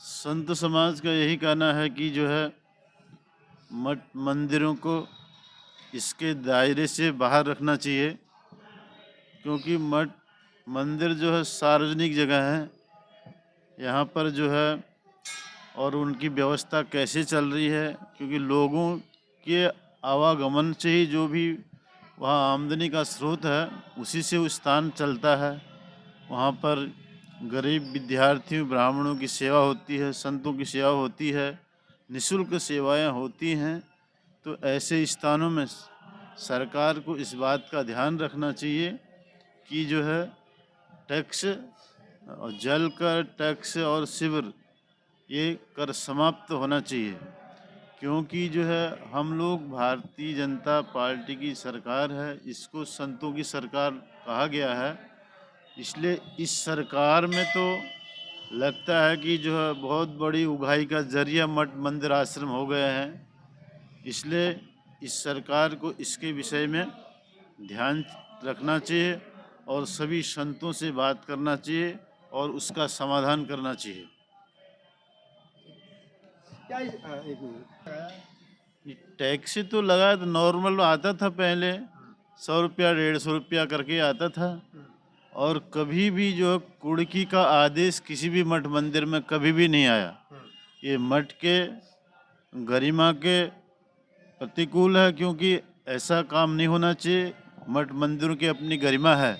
संत समाज का यही कहना है कि जो है मठ मंदिरों को इसके दायरे से बाहर रखना चाहिए, क्योंकि मठ मंदिर जो है सार्वजनिक जगह है। यहाँ पर जो है और उनकी व्यवस्था कैसे चल रही है, क्योंकि लोगों के आवागमन से ही जो भी वहाँ आमदनी का स्रोत है उसी से वो स्थान चलता है। वहाँ पर गरीब विद्यार्थियों ब्राह्मणों की सेवा होती है, संतों की सेवा होती है, निःशुल्क सेवाएं होती हैं। तो ऐसे स्थानों में सरकार को इस बात का ध्यान रखना चाहिए कि जो है टैक्स और जल कर टैक्स और शिविर ये कर समाप्त होना चाहिए, क्योंकि जो है हम लोग भारतीय जनता पार्टी की सरकार है, इसको संतों की सरकार कहा गया है। इसलिए इस सरकार में तो लगता है कि जो है बहुत बड़ी उगाही का जरिया मठ मंदिर आश्रम हो गए हैं। इसलिए इस सरकार को इसके विषय में ध्यान रखना चाहिए और सभी संतों से बात करना चाहिए और उसका समाधान करना चाहिए। ये टैक्स तो लगा तो नॉर्मल आता था पहले, 100 रुपया 150 रुपया करके आता था। और कभी भी जो कुर्की का आदेश किसी भी मठ मंदिर में कभी भी नहीं आया। ये मठ के गरिमा के प्रतिकूल है, क्योंकि ऐसा काम नहीं होना चाहिए। मठ मंदिरों की अपनी गरिमा है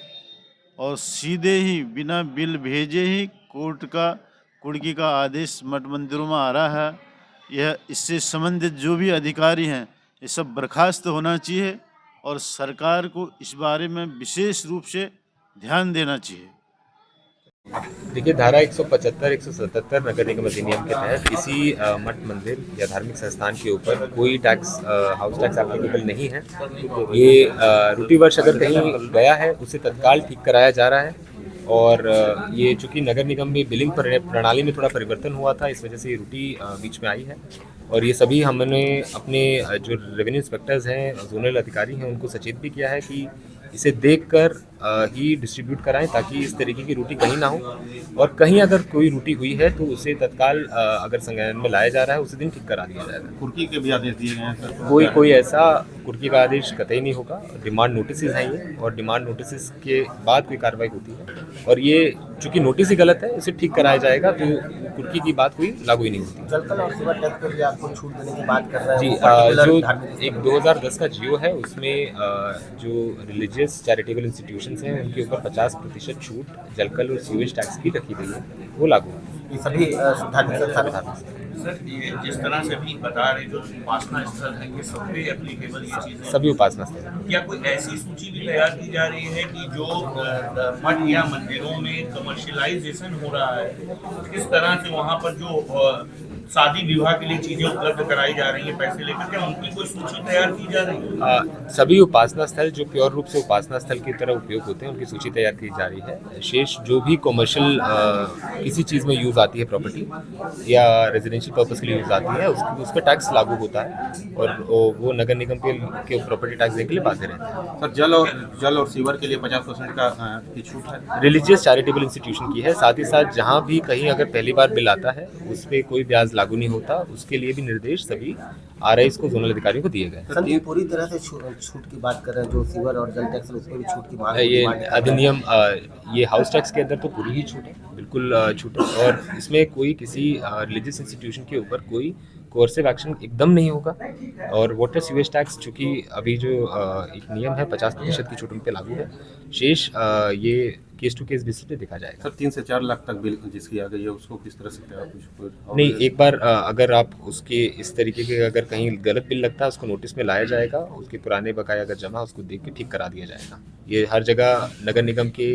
और सीधे ही बिना बिल भेजे ही कोर्ट का कुर्की का आदेश मठ मंदिरों में आ रहा है। यह इससे संबंधित जो भी अधिकारी हैं ये सब बर्खास्त होना चाहिए और सरकार को इस बारे में विशेष रूप से ध्यान देना चाहिए। देखिए, धारा 175, 177 नगर निगम अधिनियम के तहत किसी मठ मंदिर या धार्मिक संस्थान के ऊपर कोई टैक्स हाउस टैक्स एप्लीकेबल नहीं है। ये रूटी वर्ष अगर कहीं गया है उसे तत्काल ठीक कराया जा रहा है। और ये चूँकि नगर निगम में बिलिंग प्रणाली में थोड़ा परिवर्तन हुआ था, इस वजह से ये रूटी बीच में आई है। और ये सभी हमने अपने जो रेवेन्यू इंस्पेक्टर्स हैं, जोनल अधिकारी हैं, उनको सचेत भी किया है कि इसे देखकर ही डिस्ट्रीब्यूट कराएं, ताकि इस तरीके की रूटी कहीं ना हो। और कहीं अगर कोई रूटी हुई है तो उसे तत्काल अगर संज्ञान में लाया जा रहा है उसी दिन ठीक करा दिया जाएगा। कुर्की के भी आदेश दिए गए हैं सर? कोई ऐसा कुर्की का आदेश कतई नहीं होगा। डिमांड नोटिस हैं ये, और डिमांड नोटिस के बाद कोई कार्रवाई होती है। और ये चूंकि नोटिस ही गलत है, इसे ठीक कराया जाएगा, तो कुर्की की बात कोई लागू ही नहीं होती। जलकल और सेवा टैक्स पर भी आपको छूट देने की बात कर रहे हैं जी, जो एक 2010 का जियो है उसमें जो रिलीजियस चैरिटेबल इंस्टीट्यूशंस हैं उनके ऊपर 50% छूट जलकल और सीवेज टैक्स की रखी गई है, वो लागू है। ये सभी धार्मिक संस्थान सर, ये जिस तरह से भी बता रहे जो उपासना स्थल है ये सब पे एप्लीकेबल ये चीजें सभी उपासना स्थल। क्या कोई ऐसी सूची भी तैयार की जा रही है कि जो मठ या मंदिरों में कमर्शियलाइजेशन हो रहा है, किस तरह से वहाँ पर जो शादी विवाह के लिए चीजें उपलब्ध कराई जा रही हैं पैसे लेकर, क्या उनकी कोई सूची तैयार की जा रही है? सभी उपासना स्थल जो प्योर रूप से उपासना स्थल की तरह उपयोग होते हैं उनकी सूची तैयार की जा रही है। शेष जो भी कमर्शियल किसी चीज़ में यूज़ आती है प्रॉपर्टी या रेजिडेंशियल पर्पस के लिए यूज़ आती है उस पर टैक्स लागू होता है, और वो नगर निगम के प्रॉपर्टी टैक्स देने के लिए बाध्य रहते हैं। सर, जल और सीवर के लिए 50% की छूट है। रिलीजियस चैरिटेबल इंस्टीट्यूशन की है। साथ ही साथ जहाँ भी कहीं अगर पहली बार बिल आता है उस पर कोई ब्याज लागू नहीं होता, उसके लिए भी निर्देश सभी RIs को जोनल अधिकारियों को दिए गए। सर, ये पूरी तरह से छूट की बात कर रहे हैं, जो सीवर और जल टैक्स उसमें भी छूट की मांग है। ये अधिनियम ये हाउस टैक्स के अंदर तो पूरी ही छूट है, बिल्कुल छूट है। और इसमें कोई किसी रिलीजियस इंस्टीट्यूशन के ऊपर कोई कोर्सिव एक्शन एकदम नहीं होगा। और वाटर सीवेज टैक्स चूँकि अभी जो एक नियम है 50% की छूट उन पर लागू है। शेष ये केस टू केस बेसिस पे देखा जाएगा। सर, 3 से 4 लाख तक बिल जिसकी आ गई है उसको किस तरह से नहीं, एक बार अगर आप उसके इस तरीके के अगर कहीं गलत बिल लगता है उसको नोटिस में लाया जाएगा, उसके पुराने बकाया अगर जमा उसको देख के ठीक करा दिया जाएगा। ये हर जगह नगर निगम के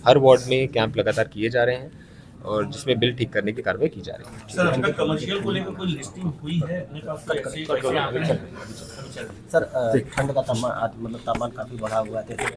हर वार्ड में कैंप लगातार किए जा रहे हैं और जिसमें बिल ठीक करने की कार्रवाई की जा रही है। सर, अब तक कमर्शियल को लेकर कोई लिस्टिंग हुई है? सर, ठंड का तापमान काफी बढ़ा हुआ है।